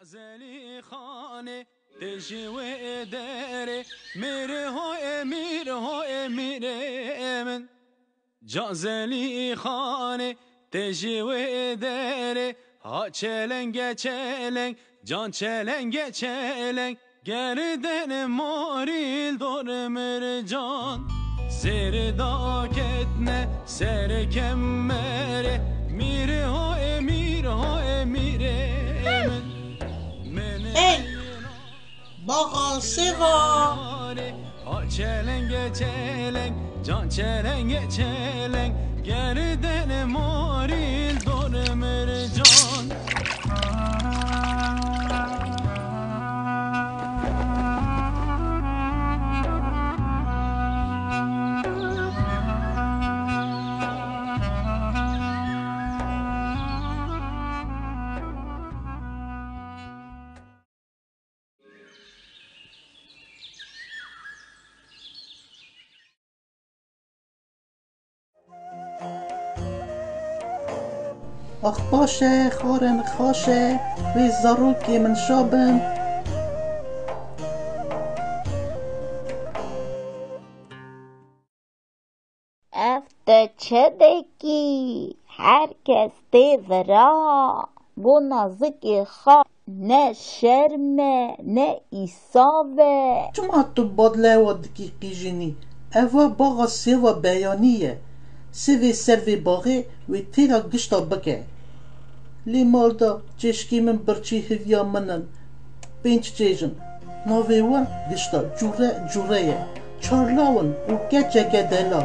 زلی خانه دجوه داره میره ها امیره من جازلی خانه دجوه داره ها چلنگ چلنگ جان چلنگ چلنگ گردن ماریل دور مرجان زیر داکتنه سر کمره میره ها امیره Ey, bana sıra. Çelenge çeleng, can çelenge çeleng, gerdene moril dor mercan. Ach باشه خورن خوشه وی زاروکی من شابن Efter çedeki herkes devra bu nazik ha ne şerme ne isave چما تو بدله و دقیقی جنی اوا باغا سیوا بیانیه سیوی سروی باغی وی تیرا گشتا بکه لی مالدا چشکی من برچی هفیا منن پینچ چیجن ناوی وان گشتا جوره چارلاون و گچه گدلا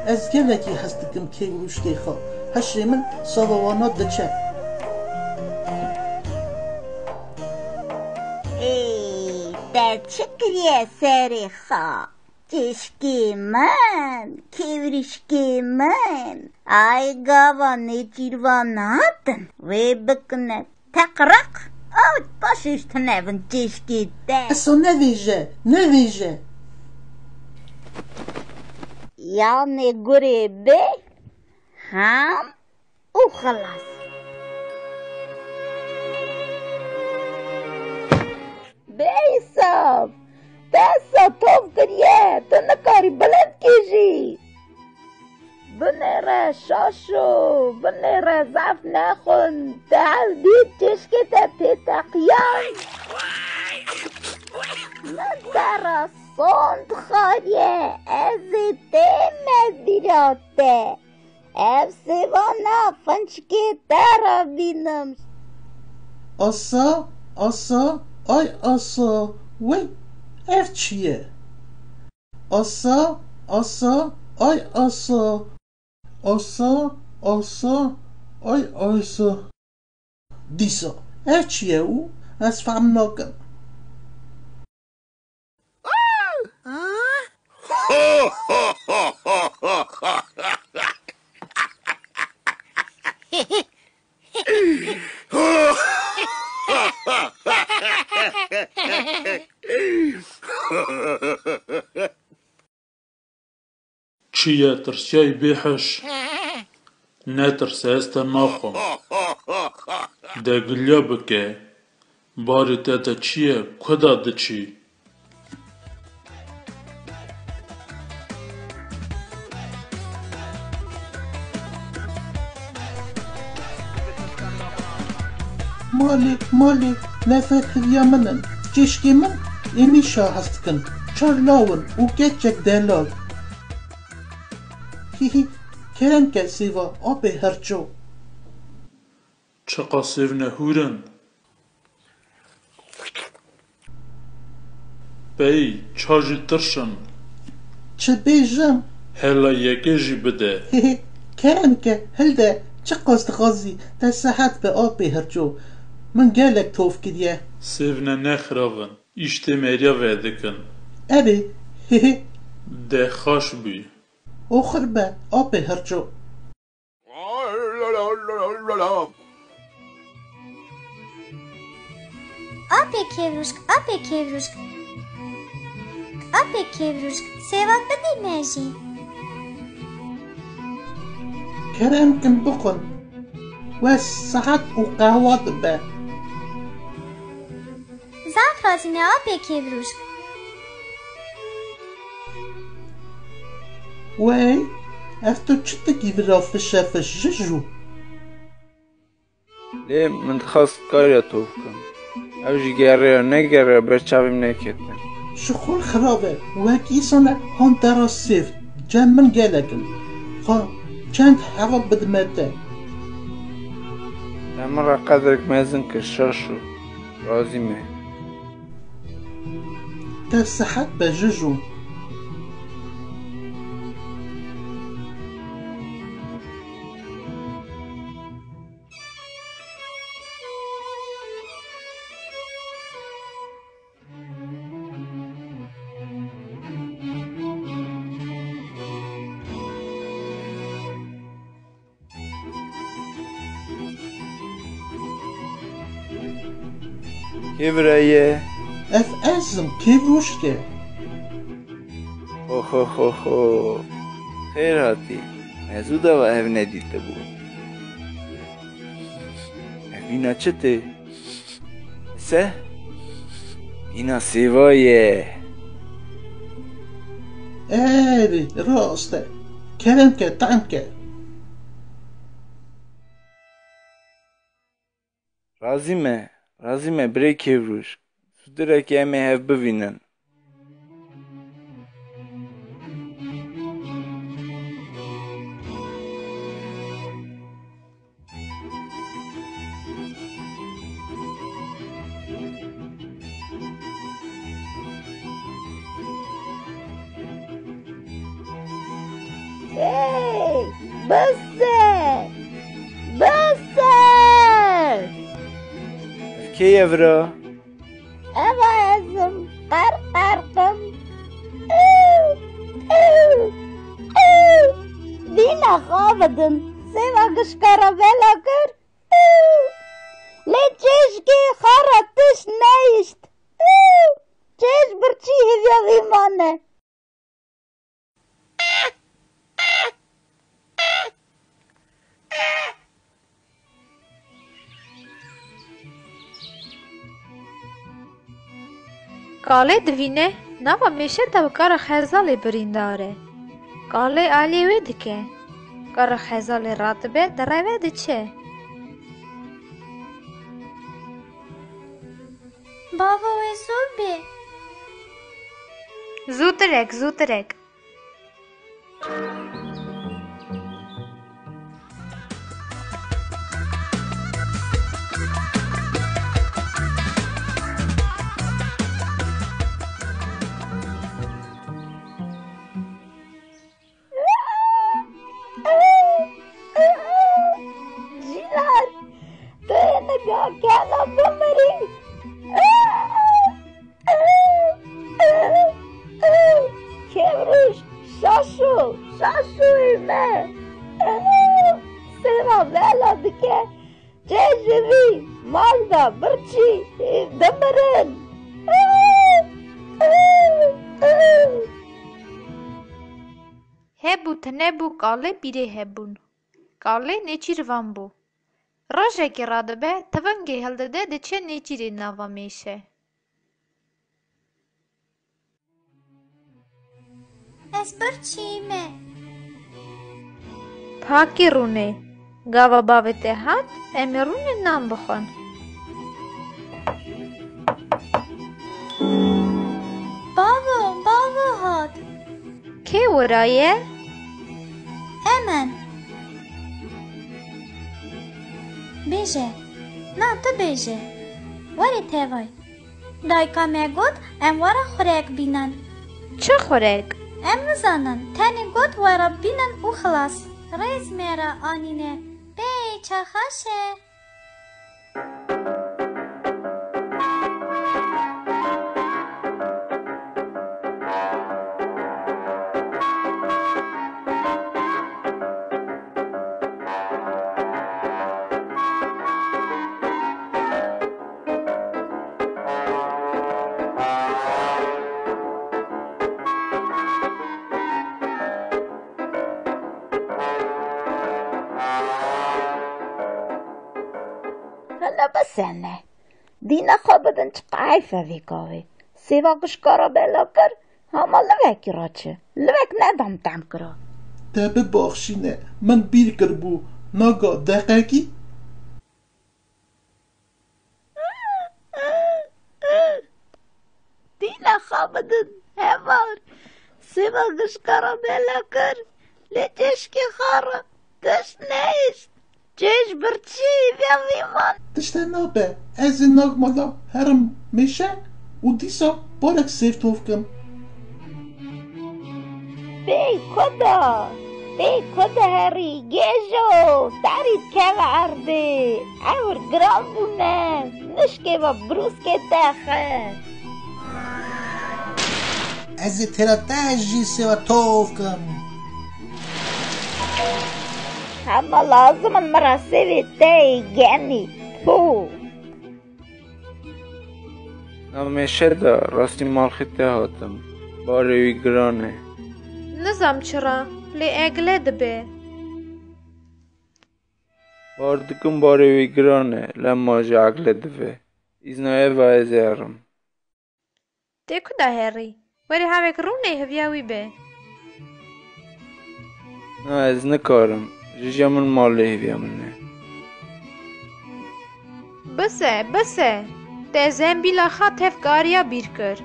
از گلکی هستکم که روشکی خواه هشی من ساوانا دچه ey der çıkriye seriha çeşki men kevrişki men ay gava ne cirvanatın ve bıkne takrak avut baş üstüne evin çeşki de اصلا نویجه yani gurebe ham u khalas بیساب دستا توف کریه تو نکاری بلند کشی بنره شاشو بنره زف نخون دل دید چشکت تتقیان من در سند خاریه از تیمه دیراته اف سیوانا فنچکی در بینم آسا آی آسا وی اف چیه آسا آی آسا آی آسا دیسا اف چیه او از فهم ناکن چیه ترسیای بیحش نترسه است ناخم ده گلیا بکه باری تاتا چیه کدا ده چی مالی نفت هدیا منن چشکی من ایمی شا هستکن چارلاون و گچک دلال هی کرن که سیوا آبی هرچو چقا سیونه هورن بی چاجی ترشن چه بیجم هلا یکی جی بده هی کرن که هلده چه قاست غازی تا ساعت به آبی هرچو من گلک توف کدیه سیونه نخراون ایشتی مریا ویدکن ابی هی ده خاش بی آخر به آبی هرچو Ape kevrusk. Sevat bedi merji. کرن کن بخون و ساعت و قهوات به Safrazine ape kevrushk. Wey, ev tu çi dikî vira fişefiş jijû? Lê min dixwast kariya to bikim. Ew jî geriya negeriya ber çavêm neketin. Ji xwe xirab e, wek îsane han dera sêv, cem min gelekin. Xwe çend hewa bidime te. Em ra qederek mezin kir şaşû. Razî me. Te sihet be jijû. Kevra ye. Ev ezim kevrushk e. Ho. Xêr hatî. Mezû da ve ev nedîte bû. Ev vîna çi tê? Se? Vîna sêva ye. Erê, rast e. Kerem ke, tam ke. Razî me birê kevruş. Sudirekê em ê hev bivînin. Hey, bısse! Bısse! Ev kê ye vira? Eva ezim, qarqarqım. Dîna xabidin, seva gişkara vela kir. Lê çêşkê xara tiş neyişt. Çêş birçî hêviya vî mane. Kalê divîne nava mêşe tevkara xezalê birîndar e. Kalê alî wê dike. Kara xezalê radibe dereve diçe. Baba ve zûbê. Zûtirek. Jilan, tu nagah kena bumari. Kevruş, şaşu ime. Seva vela dike. Cejivi, malda, birçi, demirin. Hebû tenebû kalê pîrê hebûn. Kalê nêçîrvan bû. Rojekê radibe tivengê hildide diçe nêçîrê nava mêşe. Ez birçîme. Pakê rûnê. Gava bavê te hat, em ê rûnê nan bixwin. Bavo hat. Kê wira ye? Emen. Bêje. Na tu bêje. Werê tevay. Dayka me got em were xurek bînin. Çi xurek? Em nizanin tenê got were bînin û xilas. Rêz me re anîne. Bê çaxaş e. Hala basene. دینا خوابدن چه قایفه ویکاوی سیوا گشکارا بلا کر هما لوکی را چه لوک ندام تم کرا Te bibexşîne min bîr kirbû naga deqekî دینا خوابدن هوار سیوا گشکارا بلا کر لی چشکی خارا کش نیست چش برچی ویمان tişte nabe ez ê nagmala herim mêşe û dîsa barek sêv tov kim بی کدا هری گیجو تارید که عرده اور گرام بونه نشکه و بروس که داخه ez ê tera te jî sêva tov kim همه لازم مراسوی تی گنی پو نمیشه دا راستی مالخی ته هاتم باروی گرانه نزام چرا لی اگله دبه باردکم باروی گرانه لما جاگله دوه ایزنای وایزیارم تی کدا هری وری هاوک رونه هویاوی به نه از نکارم جیجا من ماله هیویا منه بسه تی زنبیلا خط هفگاریا بیر کر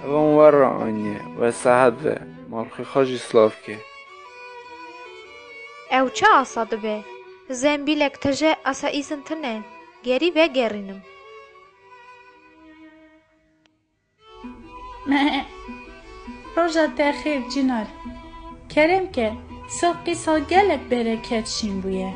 اوان ور آنیه و ساعت و مالخی خاجی سلاف که او چه آسا دبه زنبیلک تجه آسا ایزن تنه گری و گرینم روژا تخیر جنار کرم که سوقی سال گلک برکت شین بویه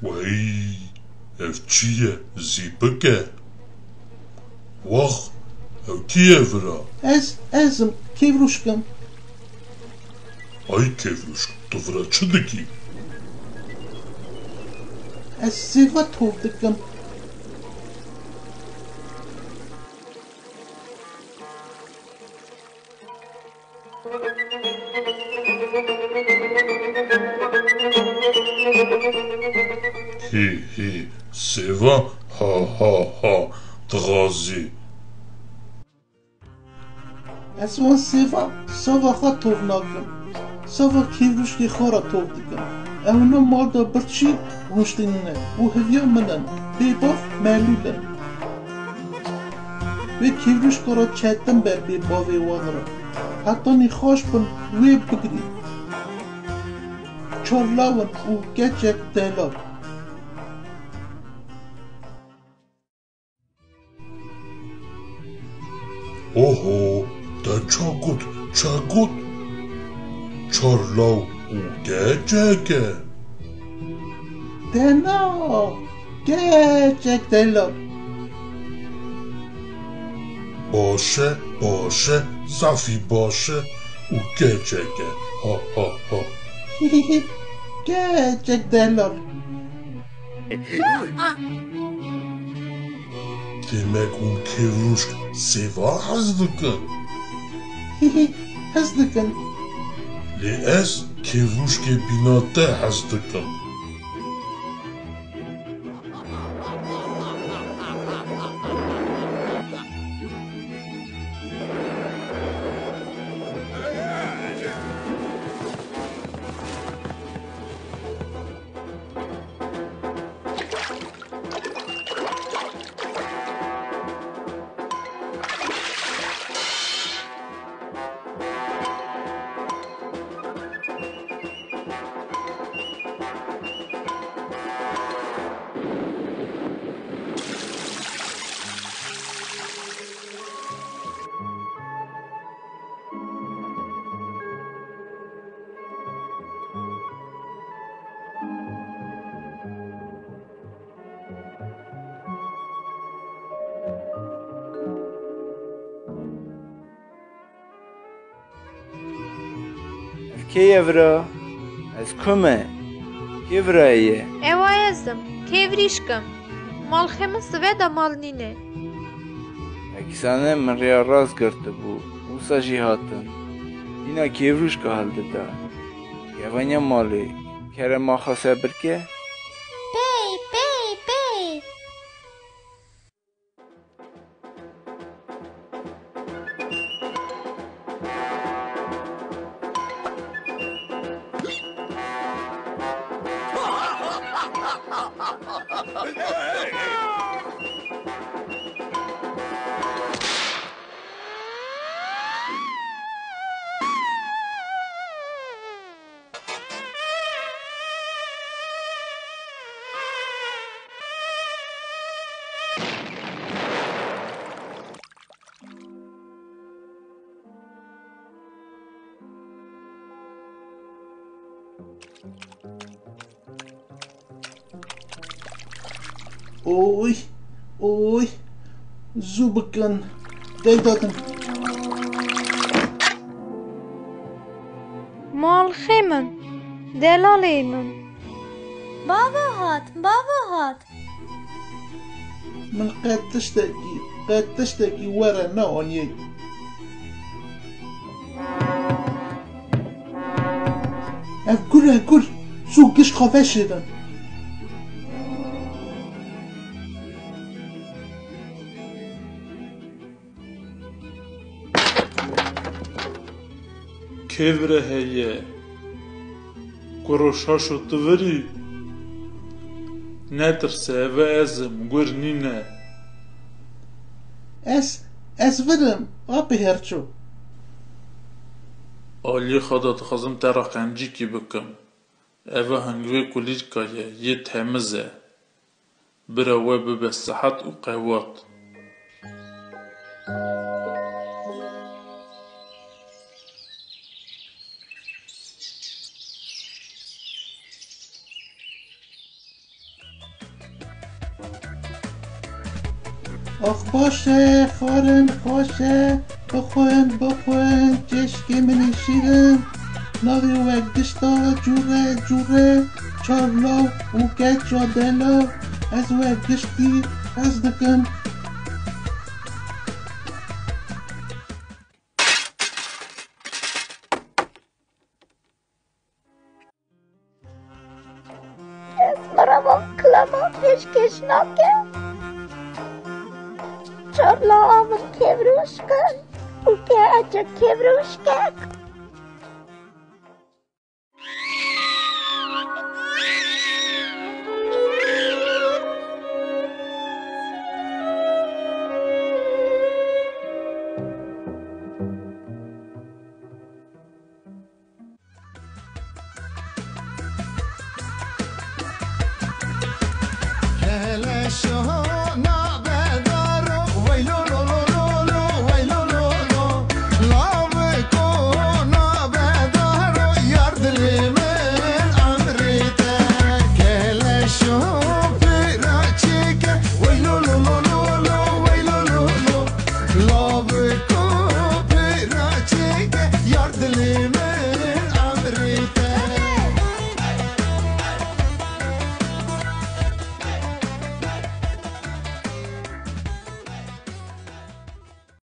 وای ev çiye zîpike wax ev kî vira ezim kevruşkim ay kevruşk tu vira çi dikî ez sêva tov dikim hê sêva ha dixazî ez wan sêva sava xwe tov nakim sava kevruşkê xwe ra tov dikim ew ne mal da birçî rûştînine û hevya min in bêbav melûl in wê kevruşka ra çetin ber bêbavê wan ra heta nîxaş bin wê bigirî çarlawin û keçek delav oho te çagot çarlaw û geceke dena keçek delav başe zafî başe û geceke ha keçek delav demek hûn kevruşk sêva hez dikin hez dikin lê ez kevruşkê bîna te hez dikim کیه ورا؟ از کمه؟ کی ورایه؟ Ewa ezim, kevrişkim. Malxemın sıve da mal nine. اکسانه من ریا راست کرده بو اوسا جی هاتن اینا کیوروش که halde da یوانیا مالی کره ما خاسه برکه Bey, bey, bey. Oy, oy, زو بکن دیدادم Malxemın, delaleymın. Baba hat. من قد تشتكي ورا نوني أقول شو قش خفاشدا کیوره هیه گروشاشو دوری نترسه و ازم گرنینه أس ورم أبي هرشو آلی خدا تخازم ترا قنجی کی بکم اوه هنگوی کلیج کایه یه تمزه براوه ببه صحت و قوات آخ باشه خارم باشه بخوین جشکی منی شیرم ناوی و گشتا جوره چارلا و گچا دلا از و گشتی از دکم Esmeralda klama peşkeş nake. Çorla avın kevruşka. Uke acı kevruşka. هلا شو